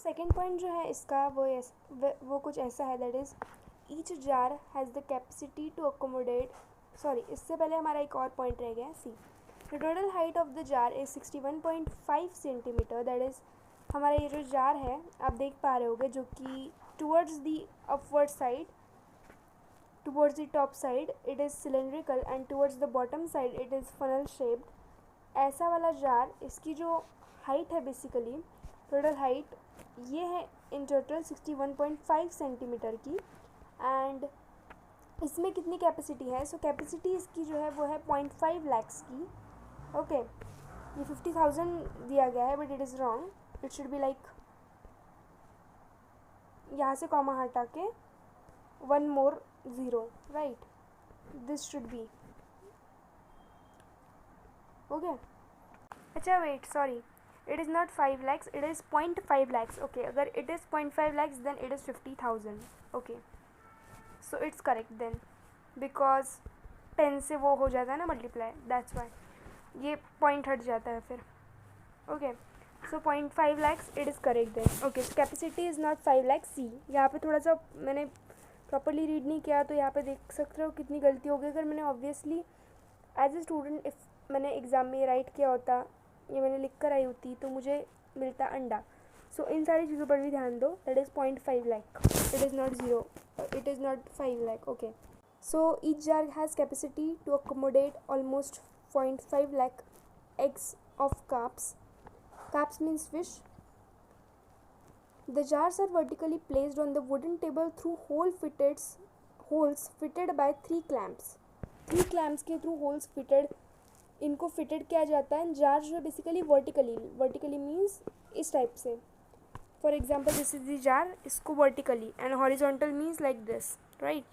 Second point जो है इसका वो कुछ ऐसा है, that is each jar has the capacity to accommodate, sorry इससे पहले हमारा एक और पॉइंट रह गया, see the total height of the jar is 61.5 centimetre, that is हमारा ये जो जार है आप देख पा रहे होगे जो कि towards the upward side, towards the top side it is cylindrical and towards the bottom side it is funnel shaped. ऐसा वाला जार, इसकी जो हाइट है बेसिकली टोटल हाइट ये है इन टोटल 61.5 सेंटीमीटर की, एंड इसमें कितनी कैपेसिटी है, सो कैपेसिटी इसकी जो है वो है 0.5 लैक्स की. ओके ये 50,000 दिया गया है but it is wrong, it should be like यहाँ से कॉमा हटा के one more zero, right, this should be okay. अच्छा wait, sorry, it is not 5 lakhs, it is 0.5 lakhs. Okay अगर it is 0.5 lakhs then it is 50,000. Okay so it's correct then, because 10 से वो हो जाता है ना मल्टीप्लाई, दैट्स वाई ये point हट जाता है फिर. Okay so 0.5 lakhs it is correct then. Okay so capacity is not 5 lakhs. See यहाँ पे थोड़ा सा मैंने प्रॉपरली रीड नहीं किया तो यहाँ पे देख सकते हो कितनी गलती हो गई. अगर मैंने obviously as a student if मैंने एग्ज़ाम में राइट किया होता, ये मैंने लिख कर आई होती तो मुझे मिलता अंडा. सो इन सारी चीज़ों पर भी ध्यान दो, that is 0.5 lakh, it is not zero, it is not 5 lakh. Okay so each jar has capacity to accommodate almost 0.5 lakh eggs of carps. Carps means fish. The jars are vertically placed on the wooden table through holes fitted by 3 clamps. 3 clamps के through holes fitted इनको fitted किया जाता है. Jar जो है basically vertically means इस type से. For example this is the jar, इसको vertically, and horizontal means like this, right.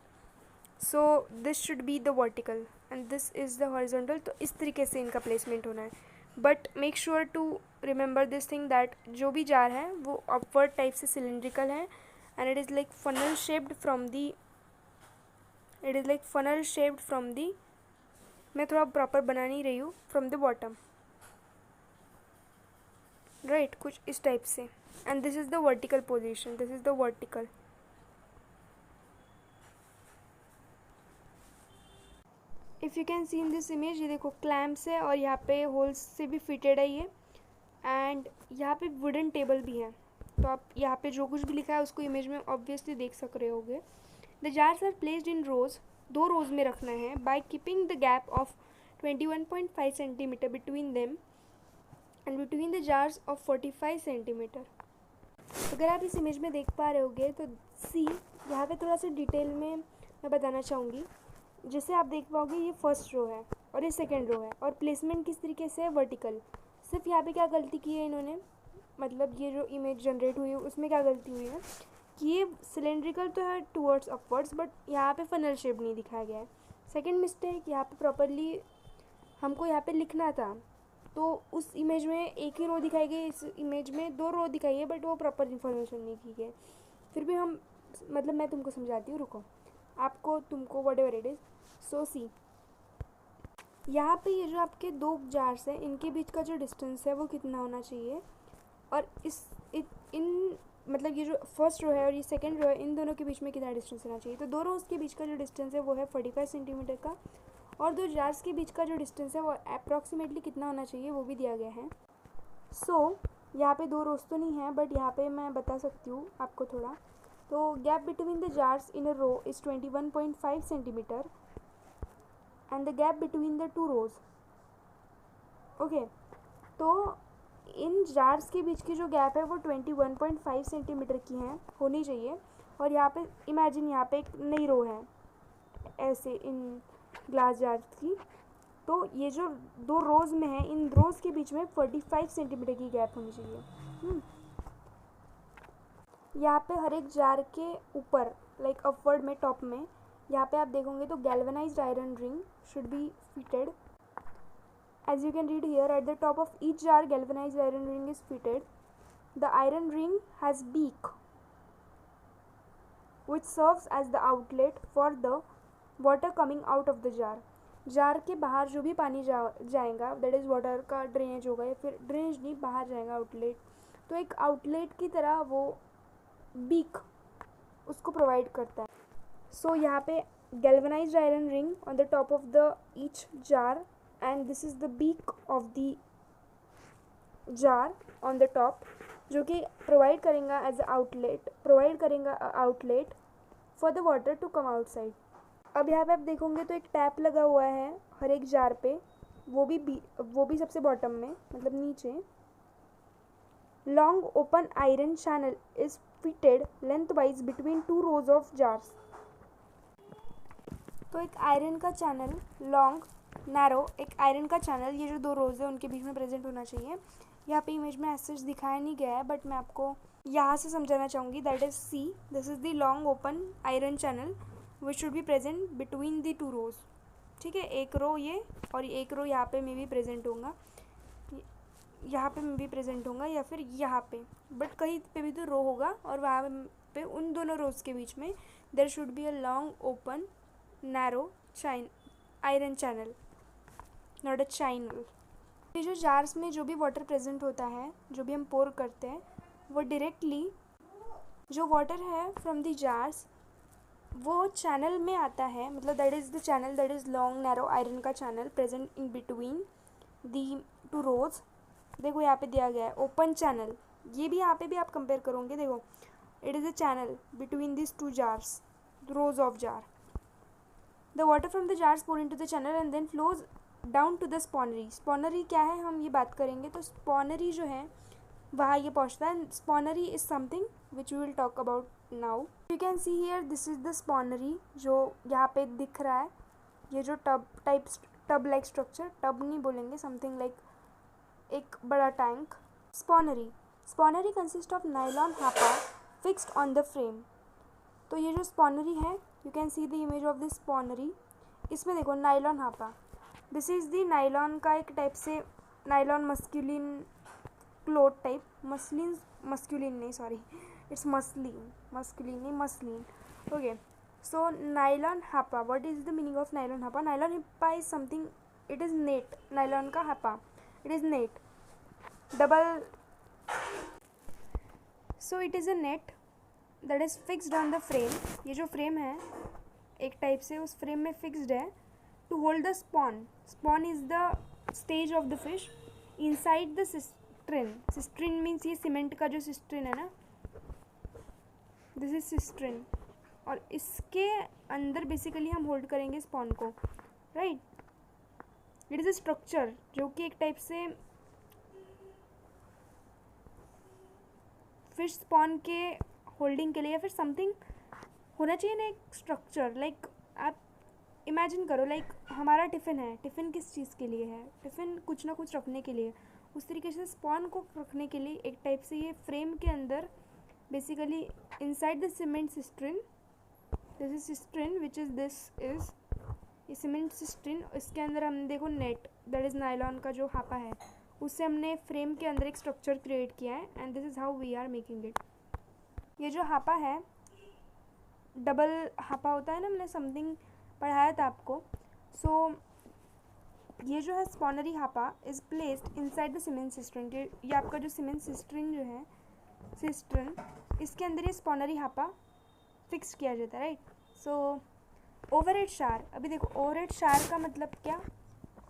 So this should be the vertical and this is the horizontal. तो इस तरीके से इनका प्लेसमेंट होना है. But make sure to remember this thing that जो भी जार है वो अपवर्ड टाइप से सिलेंड्रिकल है and it is like funnel shaped from the मैं थोड़ा प्रॉपर बना नहीं रही हूँ, फ्रॉम द बॉटम, राइट, कुछ इस टाइप से. And this is the vertical position, this is the vertical. If you can C in this image, ये देखो क्लैम्प्स है और यहाँ पे होल्स से भी फिटेड है ये, एंड यहाँ पे वुडन टेबल भी है. तो आप यहाँ पे जो कुछ भी लिखा है उसको इमेज में ऑब्वियसली देख सक रहे होगे. The jars are placed in rows, 2 rows में रखना है, by keeping the gap of 21.5 centimetre between them and between the jars of 45 centimetre. अगर आप इस इमेज में देख पा रहे होगे तो सी यहाँ पे थोड़ा सा डिटेल में मैं बताना चाहूँगी. जैसे आप देख पाओगे ये फर्स्ट रो है और ये सेकेंड रो है और प्लेसमेंट किस तरीके से है, वर्टिकल. सिर्फ यहाँ पे क्या गलती की है इन्होंने, मतलब ये जो इमेज जनरेट हुई है उसमें क्या गलती हुई है कि ये सिलेंड्रिकल तो है टूवर्ड्स अपवर्ड्स बट यहाँ पे फनल शेप नहीं दिखाया गया है. सेकंड मिस्टेक, यहाँ पे प्रॉपरली हमको यहाँ पे लिखना था तो उस इमेज में एक ही रो दिखाई गई, इस इमेज में 2 रो दिखाई है बट वो प्रॉपर इन्फॉर्मेशन नहीं की गई. फिर भी हम मतलब मैं तुमको समझाती हूँ, रुको, आपको तुमको वट एवर इट इज़. सो सी यहाँ पे ये जो आपके 2 जार्स हैं इनके बीच का जो डिस्टेंस है वो कितना होना चाहिए, और इन मतलब ये जो फर्स्ट रो है और ये सेकंड रो है इन दोनों के बीच में कितना डिस्टेंस होना चाहिए. तो 2 रोज के बीच का जो डिस्टेंस है वो है 45 सेंटीमीटर का, और 2 जार्स के बीच का जो डिस्टेंस है वो अप्रॉक्सीमेटली कितना होना चाहिए वो भी दिया गया है. सो यहाँ पे 2 रोज तो नहीं है बट यहाँ पे मैं बता सकती हूँ आपको थोड़ा. तो gap between the jars in a row is 21.5 centimetre and the gap between the 2 rows. Okay तो इन जार्स के बीच की जो गैप है वो 21.5 सेंटीमीटर की है होनी चाहिए. और यहाँ पे इमेजिन यहाँ पे एक नई रो है ऐसे इन ग्लास जार्स की, तो ये जो 2 रोज में है इन रोज के बीच में 45 सेंटीमीटर की गैप होनी चाहिए. यहाँ पे हर एक जार के ऊपर लाइक अपवर्ड में टॉप में यहाँ पे आप देखोगे तो galvanised iron ring should be fitted. As you can read here, at the top of each jar, galvanized iron ring is fitted. The iron ring has beak, which serves as the outlet for the water coming out of the jar. Jar के बाहर जो भी पानी जाएगा, that is water का drainage होगा, या फिर ड्रेनेज नहीं, बाहर जाएगा आउटलेट, तो एक आउटलेट की तरह वो बीक उसको प्रोवाइड करता है. सो यहाँ पे galvanized iron ring on the top of the each jar, and this is the beak of the jar on the top, जो कि प्रोवाइड करेगा एज आउटलेट, प्रोवाइड करेगा outlet for the water to come outside. अब यहाँ पे आप देखोगे तो एक टैप लगा हुआ है हर एक जार पे, वो भी सबसे बॉटम में, मतलब नीचे. Long open iron channel is fitted length wise between 2 rows of jars. तो एक आयरन का चैनल, लॉन्ग नैरो एक आयरन का चैनल, ये जो 2 रोज़ है उनके बीच में प्रेजेंट होना चाहिए. यहाँ पे इमेज में ऐसे दिखाया नहीं गया है, बट मैं आपको यहाँ से समझाना चाहूँगी. That is see, this is the long open iron channel which should be present between the 2 rows. ठीक है, एक रो ये और एक रो यहाँ पे में भी प्रेजेंट होगा, यहाँ पे में भी प्रेजेंट होगा, या फिर यहाँ पे, बट कहीं पे भी तो रो होगा, और वहाँ पे उन दोनों रोज़ के बीच में there should be a long open narrow iron channel, not a channel. ये जो जार्स में जो भी वाटर प्रेजेंट होता है, जो भी हम पोर करते हैं, वो डायरेक्टली जो वाटर है फ्रॉम द जार्स वो चैनल में आता है. मतलब that is the channel, that is long narrow iron का channel present in between the 2 rows. देखो यहाँ पे दिया गया है ओपन चैनल, ये भी यहाँ पे भी आप कंपेयर करोगे, देखो it is a channel between this 2 jars, rows of jar. The water from the jars pour into the channel and then flows down to the spawnery. Spawnery क्या है हम ये बात करेंगे. तो spawnery जो है वहाँ ये पहुँचता है. Spawnery is something which we will talk about now. You can see here this is the spawnery जो यहाँ पे दिख रहा है. ये जो टब लाइक स्ट्रक्चर, टब नहीं बोलेंगे, समथिंग लाइक एक बड़ा tank. Spawnery consists of nylon hapa fixed on the frame. तो ये जो spawnery है, you can see the image of this spawnery. इसमें देखो nylon hapa, this is the nylon का एक टाइप से nylon masculine cloth type, masculine नहीं, सॉरी इट्स मस्क्यूलिन नहीं, muslin. Okay, so nylon hapa, what is the meaning of nylon hapa. Nylon hapa is something, it is net. Nylon का hapa, it is net double, so it is a net that is fixed on the frame. ये जो frame है एक टाइप से उस frame में fixed है to hold the spawn. Spawn is the stage of the fish inside the cistern. Cistern means ये सीमेंट का जो सिस्ट्रिन है ना, दिस इज सिस्ट्रिन, और इसके अंदर बेसिकली हम होल्ड करेंगे स्पॉन को, right. It is a structure जो कि एक टाइप से फिश स्पॉन के होल्डिंग के लिए, या फिर समथिंग होना चाहिए ना, एक स्ट्रक्चर. लाइक आप इमेजिन करो, लाइक हमारा टिफ़िन है, टिफ़िन किस चीज़ के लिए है, टिफ़िन कुछ ना कुछ रखने के लिए. उस तरीके से स्पॉन को रखने के लिए एक टाइप से ये फ्रेम के अंदर basically inside the cement cistern, this is cistern which is this is ये सीमेंट सिस्ट्रिन. इसके अंदर हम देखो नेट, दैट इज़ नायलॉन का जो हापा है, उससे हमने फ्रेम के अंदर एक स्ट्रक्चर क्रिएट किया है, and this is how we are making it. ये जो हापा है, डबल हापा होता है ना, हमने समथिंग पढ़ाया था आपको. सो ये जो है spawnery hapa is placed inside the cement cistern. ये आपका जो सीमेंट सिस्ट्रिन जो है, सिस्ट्रिन, इसके अंदर ये स्पॉनरी हापा फिक्स किया जाता है, राइट. सो ओवरहेड शार, अभी देखो ओवरहेड शार का मतलब क्या,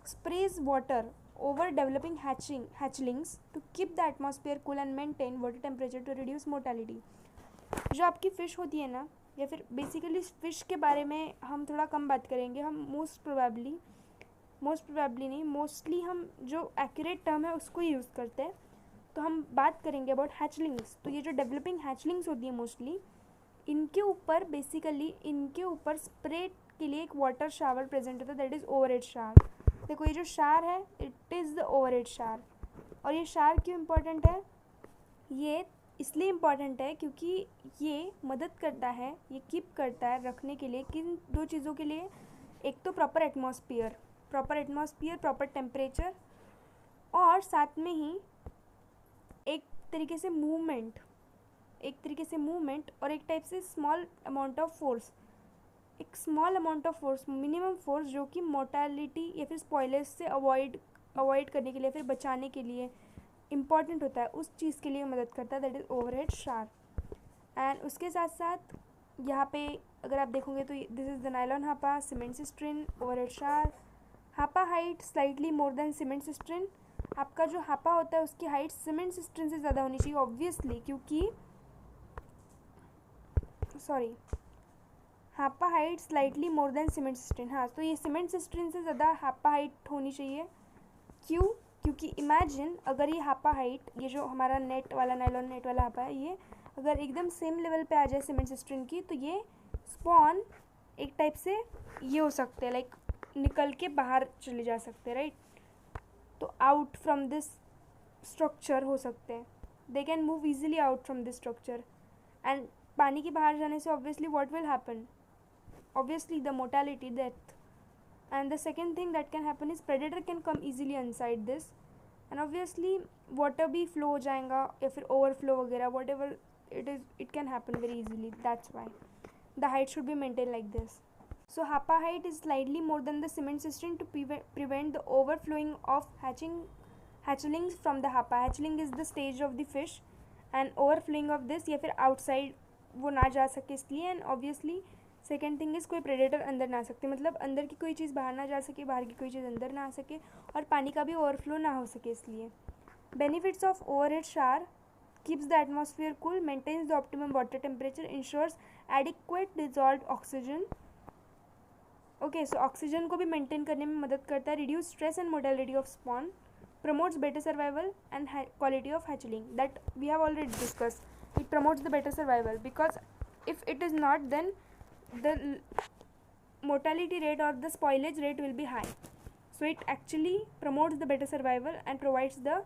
sprays water over developing hatchlings to keep the atmosphere cool and maintain water temperature to reduce mortality. जो आपकी फ़िश होती है ना, या फिर बेसिकली फ़िश के बारे में हम थोड़ा कम बात करेंगे. हम मोस्ट प्रोबेबली नहीं, मोस्टली हम जो एक्यूरेट टर्म है उसको यूज़ करते हैं. तो हम बात करेंगे अबाउट हैचलिंग्स. तो ये जो डेवलपिंग हैचलिंग्स होती है मोस्टली, इनके ऊपर स्प्रे के लिए एक वाटर शावर प्रेजेंट होता है, दैट इज़ ओवरहेड शार. देखो ये जो शार है, इट इज़ द ओवरहेड शार. और ये शार क्यों इम्पोर्टेंट है, ये इसलिए इम्पॉर्टेंट है क्योंकि ये मदद करता है, ये कीप करता है रखने के लिए, किन 2 चीज़ों के लिए. एक तो प्रॉपर एटमॉस्फेयर, प्रॉपर टेम्परेचर, और साथ में ही एक तरीके से मूवमेंट, और एक टाइप से small amount of force, minimum force जो कि मोर्टेलिटी या फिर स्पॉयलेज से अवॉइड करने के लिए, फिर बचाने के लिए, इम्पॉर्टेंट होता है उस चीज़ के लिए मदद करता है, that is overhead shower. And उसके साथ साथ यहाँ पे अगर आप देखोगे तो this is the nylon hapa, cement cistern, overhead shower. Hapa height slightly more than cement cistern. आपका जो हापा होता है उसकी हाइट सीमेंट सिस्ट्रिन से ज़्यादा होनी चाहिए ऑब्वियसली, क्योंकि sorry hapa height slightly more than cement cistern. हाँ, तो ये सीमेंट सिस्ट्रिन से ज़्यादा हापा हाइट होनी चाहिए। क्यों? क्योंकि इमेजिन अगर ये हापा हाइट, ये जो हमारा नेट वाला नायलॉन नेट वाला हापा है, ये अगर एकदम सेम लेवल पे आ जाए सीमेंट सिस्ट्रिन की, तो ये स्पॉन एक टाइप से ये हो सकते हैं, लाइक निकल के बाहर चले जा सकते हैं, राइट। तो आउट फ्रॉम दिस स्ट्रक्चर हो सकते हैं, they can move easily out from this structure. And पानी के बाहर जाने से obviously what will happen, obviously the mortality, death. And the second thing that can happen is predator can come easily inside this, and obviously water भी flow हो जाएगा या फिर overflow वगैरह, whatever it is, it can happen very easily. That's why the height should be maintained like this. So Hapa height is slightly more than the cement cistern to prevent the overflowing of hatchlings from the Hapa. Hatchling is the stage of the fish, and overflowing of this या फिर outside वो ना जा सके इसलिए। And obviously second thing is कोई predator अंदर ना आ सकते, मतलब अंदर की कोई चीज़ बाहर ना जा सके, बाहर की कोई चीज़ अंदर ना आ सके, और पानी का भी ओवरफ्लो ना हो सके इसलिए। Benefits of overhead shower: keeps the atmosphere cool, maintains the optimum water temperature, ensures adequate dissolve oxygen. Okay, so oxygen को भी मेंटेन करने में मदद करता है, reduce stress and mortality of spawn, promotes better survival and quality of hatchling, that we have already discuss. It promotes the better survival because if it is not, then the mortality rate or the spoilage rate will be high. So it actually promotes the better survival and provides the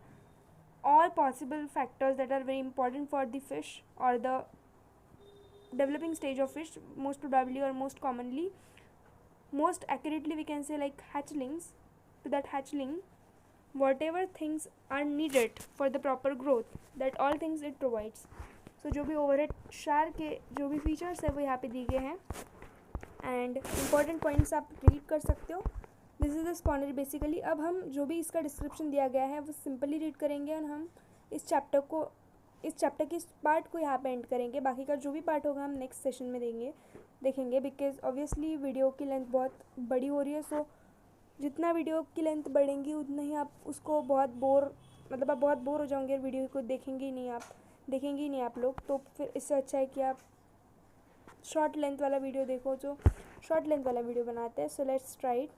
all possible factors that are very important for the fish or the developing stage of fish, most probably or most commonly, most accurately we can say like hatchlings. To that hatchling, whatever things are needed for the proper growth, that all things it provides. सो जो भी overhead शार के जो भी features है वो यहाँ पे दिए गए हैं, एंड इम्पॉर्टेंट पॉइंट्स आप रीड कर सकते हो। This is the spawnery basically. अब हम जो भी इसका डिस्क्रिप्शन दिया गया है वो सिंपली रीड करेंगे, और हम इस चैप्टर के इस पार्ट को यहाँ पे एंड करेंगे। बाकी का जो भी पार्ट होगा हम नेक्स्ट सेशन में देखेंगे, बिकॉज ऑब्वियसली वीडियो की लेंथ बहुत बड़ी हो रही है। सो जितना वीडियो की लेंथ बढ़ेंगी उतना ही आप उसको बहुत बोर हो जाओगे, वीडियो को देखेंगे ही नहीं आप लोग। तो फिर इससे अच्छा है कि आप शॉर्ट लेंथ वाला वीडियो देखो, जो शॉर्ट लेंथ वाला वीडियो बनाते हैं। So let's try it.